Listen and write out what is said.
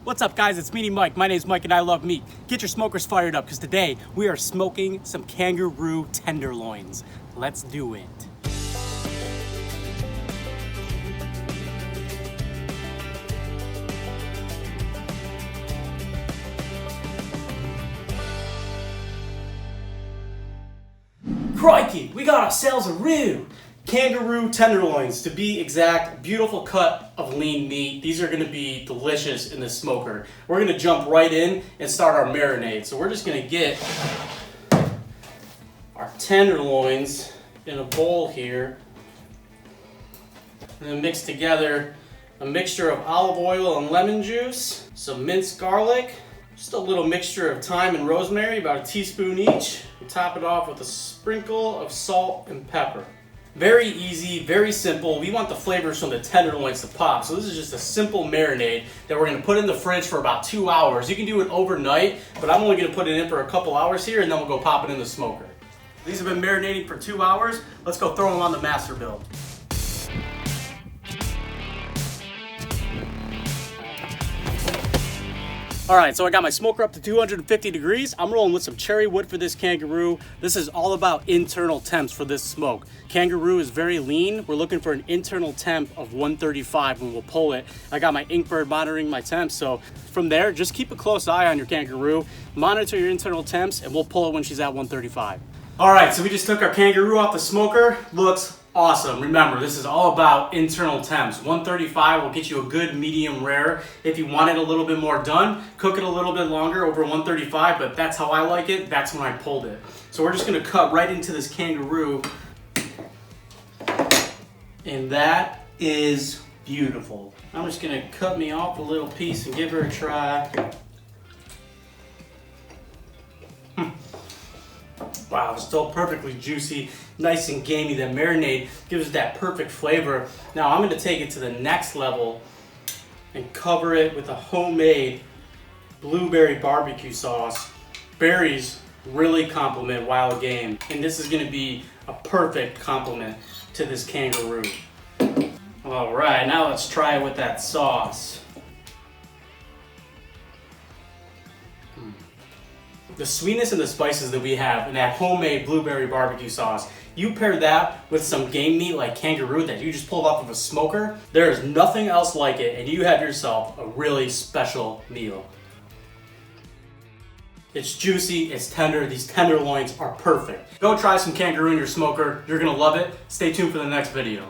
What's up guys, it's Meaty Mike. My name's Mike and I love meat. Get your smokers fired up because today we are smoking some kangaroo tenderloins. Let's do it. Crikey, we got ourselves a roo! Kangaroo tenderloins, to be exact. Beautiful cut of lean meat. These are going to be delicious in the smoker. We're going to jump right in and start our marinade. So we're just going to get our tenderloins in a bowl here and then mix together a mixture of olive oil and lemon juice, some minced garlic, just a little mixture of thyme and rosemary, about a teaspoon each. We'll top it off with a sprinkle of salt and pepper. Very easy, very simple. We want the flavors from the tenderloins to pop. So this is just a simple marinade that we're gonna put in the fridge for about 2 hours. You can do it overnight, but I'm only gonna put it in for a couple hours here and then we'll go pop it in the smoker. These have been marinating for 2 hours. Let's go throw them on the Masterbuilt. All right, so I got my smoker up to 250 degrees. I'm rolling with some cherry wood for this kangaroo. This is all about internal temps for this smoke. Kangaroo is very lean. We're looking for an internal temp of 135 when we'll pull it. I got my Inkbird monitoring my temps, so from there, just keep a close eye on your kangaroo, monitor your internal temps, and we'll pull it when she's at 135. All right, so we just took our kangaroo off the smoker. Looks awesome. Remember, this is all about internal temps. 135 will get you a good medium rare. If you want it a little bit more done, cook it a little bit longer over 135, but that's how I like it. That's when I pulled it. So we're just gonna cut right into this kangaroo. And that is beautiful. I'm just gonna cut me off a little piece and give her a try. Wow, it's still perfectly juicy, nice and gamey. That marinade gives it that perfect flavor. Now I'm gonna take it to the next level and cover it with a homemade blueberry barbecue sauce. Berries really complement wild game, and this is gonna be a perfect complement to this kangaroo. All right, now let's try it with that sauce. The sweetness and the spices that we have in that homemade blueberry barbecue sauce, you pair that with some game meat like kangaroo that you just pulled off of a smoker, there is nothing else like it, and you have yourself a really special meal. It's juicy, it's tender, these tenderloins are perfect. Go try some kangaroo in your smoker, you're gonna love it. Stay tuned for the next video.